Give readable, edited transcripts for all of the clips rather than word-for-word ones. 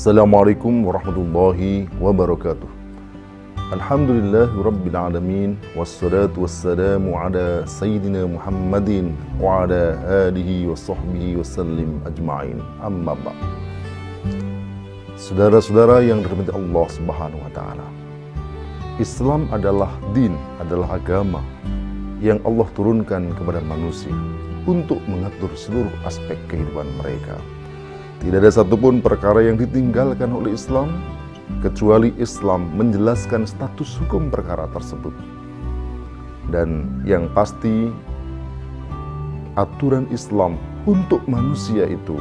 Assalamualaikum warahmatullahi wabarakatuh. Alhamdulillahirabbil alamin wassalatu wassalamu ala sayyidina Muhammadin wa ala alihi wa sahbihi wasallim ajma'in. Amma ba'd. Saudara-saudara yang dirahmati Allah Subhanahu wa taala. Islam adalah din, adalah agama yang Allah turunkan kepada manusia untuk mengatur seluruh aspek kehidupan mereka. Tidak ada satupun perkara yang ditinggalkan oleh Islam, kecuali Islam menjelaskan status hukum perkara tersebut. Dan yang pasti, aturan Islam untuk manusia itu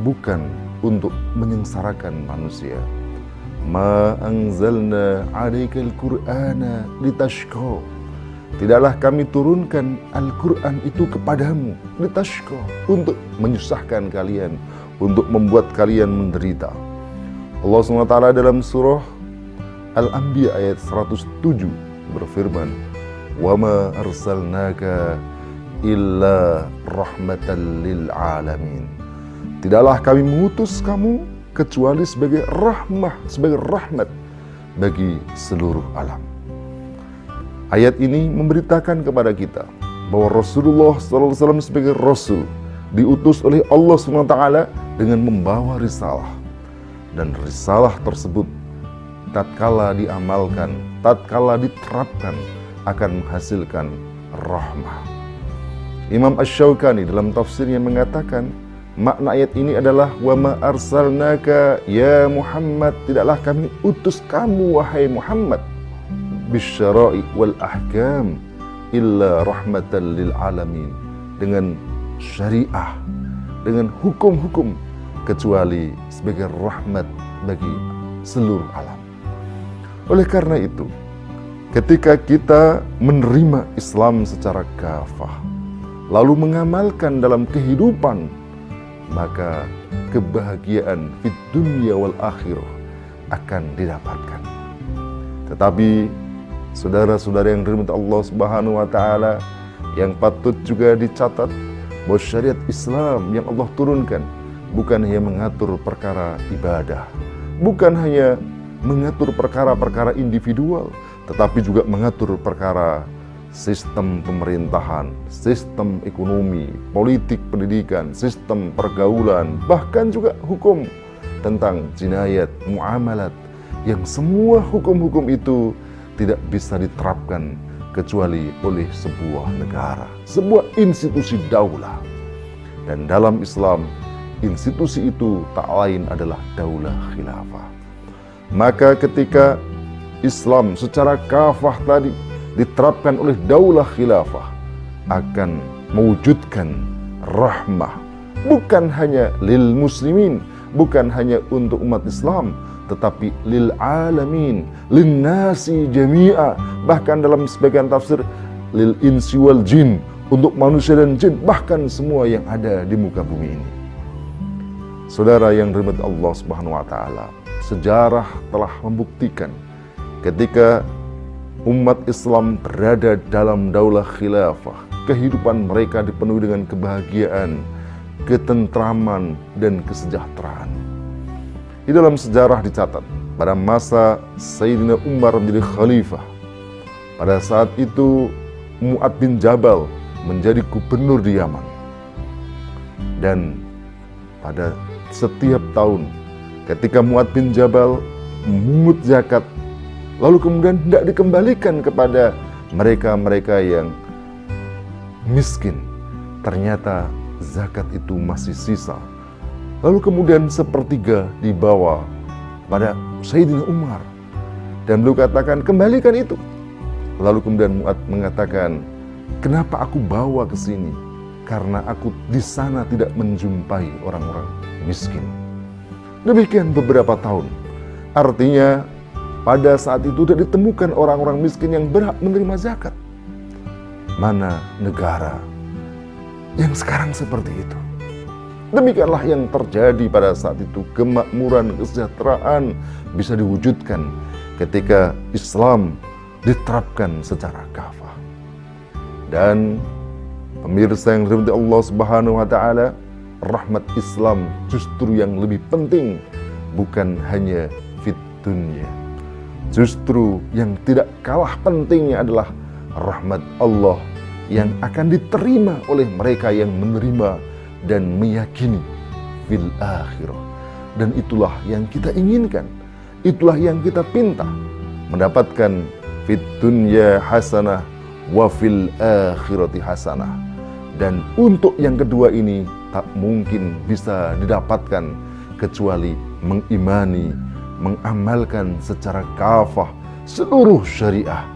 bukan untuk menyengsarakan manusia. Ma anzalna 'alaikal Qur'ana litashqa. Tidaklah kami turunkan Al-Quran itu kepadamu litashqa, untuk menyusahkan kalian, untuk membuat kalian menderita. Allah SWT dalam surah Al-Anbiya ayat 107 berfirman, "Wa ma arsalnaka illa rahmatan lil alamin." Tidaklah kami mengutus kamu kecuali sebagai rahmat bagi seluruh alam. Ayat ini memberitakan kepada kita bahwa Rasulullah SAW sebagai Rasul diutus oleh Allah SWT dengan membawa risalah. Dan risalah tersebut tatkala diamalkan, tatkala diterapkan, akan menghasilkan rahmah. Imam Asy-Syaukani dalam tafsirnya mengatakan, makna ayat ini adalah wa ma arsalnaka ya Muhammad, tidaklah kami utus kamu wahai Muhammad bisyara'i wal ahkam illa rahmatan lil alamin, dengan syariah, dengan hukum-hukum, kecuali sebagai rahmat bagi seluruh alam. Oleh karena itu, ketika kita menerima Islam secara kafah, lalu mengamalkan dalam kehidupan, maka kebahagiaan fid dunya wal akhirah akan didapatkan. Tetapi saudara-saudara yang dirahmati Allah Subhanahu wa taala, yang patut juga dicatat bahwa syariat Islam yang Allah turunkan bukan hanya mengatur perkara ibadah, bukan hanya mengatur perkara-perkara individual, tetapi juga mengatur perkara sistem pemerintahan, sistem ekonomi, politik, pendidikan, sistem pergaulan, bahkan juga hukum tentang jinayat, muamalat, yang semua hukum-hukum itu tidak bisa diterapkan kecuali oleh sebuah negara, sebuah institusi daulah. Dan dalam Islam, institusi itu tak lain adalah daulah khilafah. Maka ketika Islam secara kafah tadi diterapkan oleh daulah khilafah, akan mewujudkan rahmah, bukan hanya lil muslimin, bukan hanya untuk umat Islam, tetapi lil alamin, lin nasi jami'a, bahkan dalam sebagian tafsir lil insi wal jin, untuk manusia dan jin, bahkan semua yang ada di muka bumi ini. Saudara yang dirahmati Allah Subhanahu wa taala, sejarah telah membuktikan ketika umat Islam berada dalam daulah khilafah, kehidupan mereka dipenuhi dengan kebahagiaan, ketentraman, dan kesejahteraan. Di dalam sejarah dicatat, pada masa Sayyidina Umar menjadi khalifah, pada saat itu Mu'ad bin Jabal menjadi gubernur di Yaman. Dan pada setiap tahun ketika Mu'ad bin Jabal memungut zakat, lalu kemudian tidak dikembalikan kepada mereka-mereka yang miskin, ternyata zakat itu masih sisa. Lalu kemudian sepertiga dibawa pada Sayyidina Umar, dan beliau katakan, kembalikan itu. Lalu kemudian Mu'ad mengatakan, kenapa aku bawa ke sini? Karena aku di sana tidak menjumpai orang-orang miskin. Demikian beberapa tahun. Artinya pada saat itu tidak ditemukan orang-orang miskin yang berhak menerima zakat. Mana negara yang sekarang seperti itu? Demikianlah yang terjadi pada saat itu. Kemakmuran, kesejahteraan bisa diwujudkan ketika Islam diterapkan secara kafah. Dan pemirsa yang dirahmati Allah Subhanahu wa taala, rahmat Islam justru yang lebih penting bukan hanya fit dunya. Justru yang tidak kalah pentingnya adalah rahmat Allah yang akan diterima oleh mereka yang menerima dan meyakini fil akhirah. Dan itulah yang kita inginkan, itulah yang kita pinta, mendapatkan fit dunya hasanah wa fil akhirati hasanah. Dan untuk yang kedua ini tak mungkin bisa didapatkan kecuali mengimani, mengamalkan secara kafah seluruh syariah.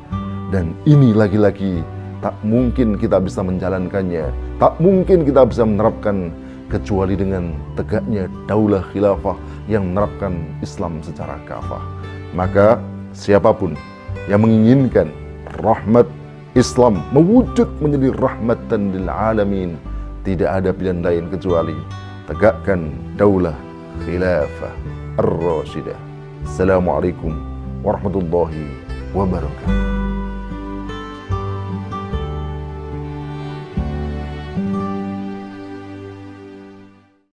Dan ini lagi-lagi tak mungkin kita bisa menjalankannya, tak mungkin kita bisa menerapkan kecuali dengan tegaknya daulah khilafah yang menerapkan Islam secara kafah. Maka siapapun yang menginginkan rahmat Islam mewujud menjadi rahmatan lil alamin, tidak ada pilihan lain kecuali tegakkan daulah khilafah ar-rasyidah. Assalamualaikum warahmatullahi wabarakatuh.